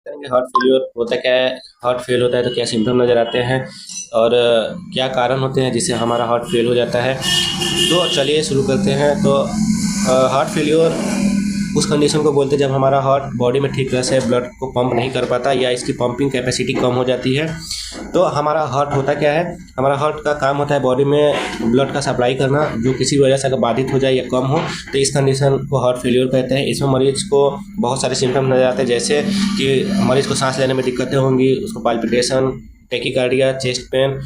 करेंगे heart failure होता क्या है, हार्ट फेल होता है तो क्या सिम्टम नज़र आते हैं और क्या कारण होते हैं जिससे हमारा हार्ट फेल हो जाता है। तो चलिए शुरू करते हैं। तो हार्ट फेलियर उस कंडीशन को बोलते हैं जब हमारा हार्ट बॉडी में ठीक तरह से ब्लड को पंप नहीं कर पाता या इसकी पंपिंग कैपेसिटी कम हो जाती है। तो हमारा हार्ट होता क्या है, हमारा हार्ट का काम होता है बॉडी में ब्लड का सप्लाई करना, जो किसी भी वजह से अगर बाधित हो जाए या कम हो तो इस कंडीशन को हार्ट फेलियर कहते हैं। इसमें मरीज को बहुत सारे सिम्टम नजर आते हैं, जैसे कि मरीज को सांस लेने में दिक्कतें होंगी, उसको पाल्पिटेशन, टेकिकार्डिया, चेस्ट पेन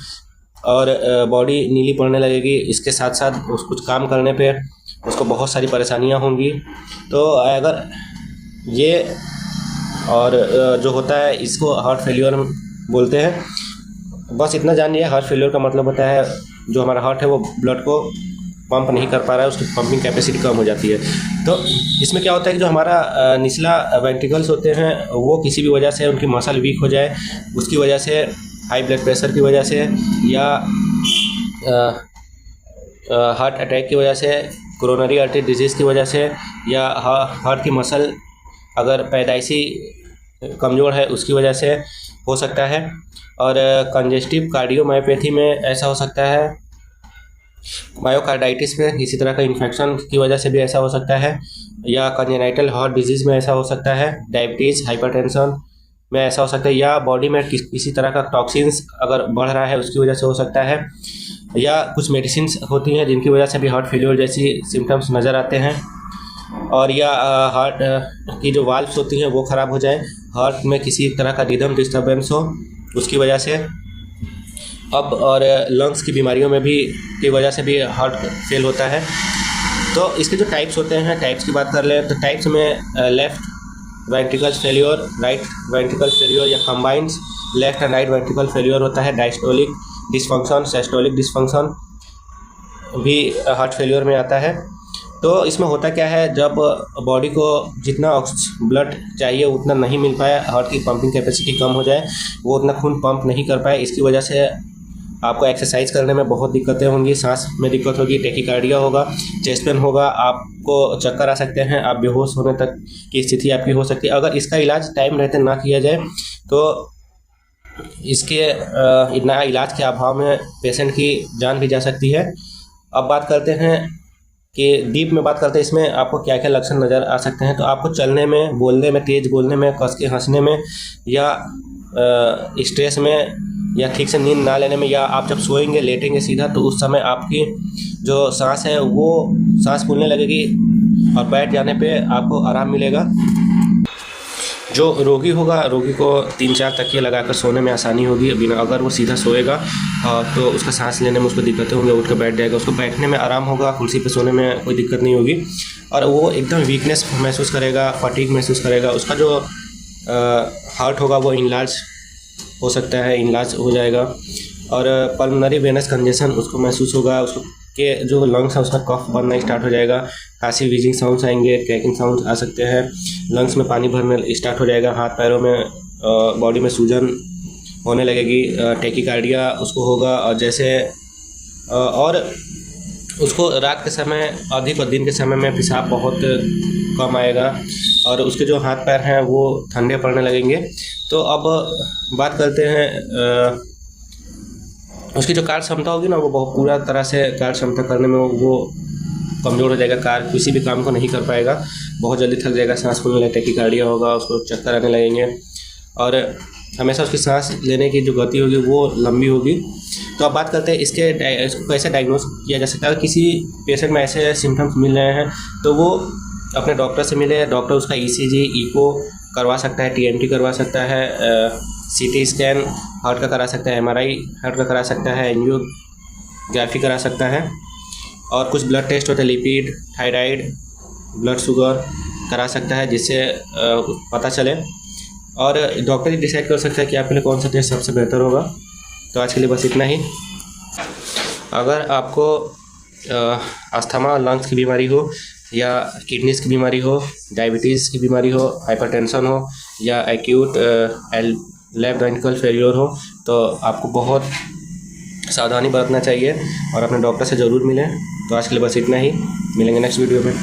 और बॉडी नीली पड़ने लगेगी। इसके साथ साथ कुछ काम करने पे उसको बहुत सारी परेशानियां होंगी। तो अगर ये और जो होता है इसको हार्ट फेलियर बोलते हैं। बस इतना जानिए, हार्ट फेलियर का मतलब होता है जो हमारा हार्ट है वो ब्लड को पंप नहीं कर पा रहा है, उसकी पंपिंग कैपेसिटी कम हो जाती है। तो इसमें क्या होता है कि जो हमारा निचला वेंट्रिकल्स होते हैं वो किसी भी वजह से उनकी मसल वीक हो जाए, उसकी वजह से हाई ब्लड प्रेशर की वजह से या हार्ट अटैक की वजह से, कोरोनरी आर्टरी डिजीज़ की वजह से या हार्ट की मसल अगर पैदाइशी कमज़ोर है उसकी वजह से हो सकता है। और कंजेस्टिव कार्डियोमायोपैथी में ऐसा हो सकता है, मायोकार्डाइटिस में इसी तरह का इन्फेक्शन की वजह से भी ऐसा हो सकता है, या कंजेनाइटल हार्ट डिजीज़ में ऐसा हो सकता है, डायबिटीज़, हाइपरटेंशन में ऐसा हो सकता है, या बॉडी में किसी तरह का टॉक्सिन्स अगर बढ़ रहा है उसकी वजह से हो सकता है, या कुछ मेडिसिन होती हैं जिनकी वजह से भी हार्ट फेलियर जैसी सिम्टम्स नज़र आते हैं, और या हार्ट की जो वाल्व्स होती हैं वो ख़राब हो जाए, हार्ट में किसी तरह का रिदम डिस्टर्बेंस हो उसकी वजह से। अब और लंग्स की बीमारियों में भी की वजह से भी हार्ट फेल होता है। तो इसके जो टाइप्स होते हैं, टाइप्स की बात कर लें तो टाइप्स में left ventricle failure, right ventricle failure या combined left and right ventricle failure होता है, डायस्टोलिक डिस्फंक्शन, सिस्टोलिक डिस्फंक्शन भी हार्ट फेलियर में आता है। तो इसमें होता क्या है, जब बॉडी को जितना ब्लड चाहिए उतना नहीं मिल पाया, हार्ट की पंपिंग कैपेसिटी कम हो जाए, वो उतना खून पंप नहीं कर पाए, इसकी वजह से आपको एक्सरसाइज करने में बहुत दिक्कतें होंगी, सांस में दिक्कत होगी, टेकिकार्डिया होगा, चेस्ट पेन होगा, आपको चक्कर आ सकते हैं, आप बेहोश होने तक की स्थिति आपकी हो सकती है। अगर इसका इलाज टाइम रहते ना किया जाए तो इसके इतना इलाज के अभाव में पेशेंट की जान भी जा सकती है। अब बात करते हैं कि डीप में बात करते हैं इसमें आपको क्या क्या लक्षण नज़र आ सकते हैं। तो आपको चलने में, बोलने में, तेज़ बोलने में, कस के हंसने में, या स्ट्रेस में, या ठीक से नींद ना लेने में, या आप जब सोएंगे लेटेंगे सीधा तो उस समय आपकी जो सांस है वो सांस फूलने लगेगी और बैठ जाने पे आपको आराम मिलेगा। जो रोगी होगा, रोगी को 3-4 तकिए लगाकर सोने में आसानी होगी, बिना अगर वो सीधा सोएगा तो उसका सांस लेने में उसको दिक्कतें होंगी, उठ कर बैठ जाएगा, उसको बैठने में आराम होगा, कुर्सी पे सोने में कोई दिक्कत नहीं होगी, और वो एकदम वीकनेस महसूस करेगा, फटीग महसूस करेगा। उसका जो हार्ट होगा वो इनलार्ज हो सकता है, इनलार्ज हो जाएगा, और पल्मोनरी वेनस कंजेशन उसको महसूस होगा, उसको के जो लंग्स है उसका कफ बनना स्टार्ट हो जाएगा, खांसी, वीजिंग साउंड्स आएंगे, क्रैकिंग साउंड आ सकते हैं, लंग्स में पानी भरने स्टार्ट हो जाएगा, हाथ पैरों में बॉडी में सूजन होने लगेगी, टेकिकार्डिया उसको होगा, और जैसे और उसको रात के समय अधिक और दिन के समय में पेशाब बहुत कम आएगा, और उसके जो हाथ पैर हैं वो ठंडे पड़ने लगेंगे। तो अब बात करते हैं उसकी जो कार्य क्षमता होगी ना, वो बहुत पूरा तरह से कार्य क्षमता करने में वो कमज़ोर हो जाएगा, कार्य किसी भी काम को नहीं कर पाएगा, बहुत जल्दी थक जाएगा, सांस फूलने लगेगा, टेकिकार्डिया होगा, उसको चक्कर आने लगेंगे, और हमेशा उसकी सांस लेने की जो गति होगी वो लंबी होगी। तो अब बात करते हैं इसको कैसे डायग्नोस किया जा सकता है। किसी पेशेंट में ऐसे सिम्टम्स मिल रहे हैं तो वो अपने डॉक्टर से मिले, डॉक्टर उसका ECG, ईको करवा सकता है, TMT करवा सकता है, CT स्कैन हार्ट का करा सकता है, MRI हार्ट का करा सकता है, एंजियोग्राफी करा सकता है, और कुछ ब्लड टेस्ट होते हैं, लिपिड, थायराइड, ब्लड शुगर करा सकता है, जिससे पता चले, और डॉक्टर ही डिसाइड कर सकता है कि आपके लिए कौन सा टेस्ट सबसे बेहतर होगा। तो आज के लिए बस इतना ही। अगर आपको अस्थमा, लंग्स की बीमारी हो, या किडनीज़ की बीमारी हो, डायबिटीज़ की बीमारी हो, हाइपरटेंशन हो, या एक्यूट लेफ्ट वेंट्रिकल फेलियर हो, तो आपको बहुत सावधानी बरतना चाहिए और अपने डॉक्टर से ज़रूर मिलें। तो आज के लिए बस इतना ही, मिलेंगे नेक्स्ट वीडियो में।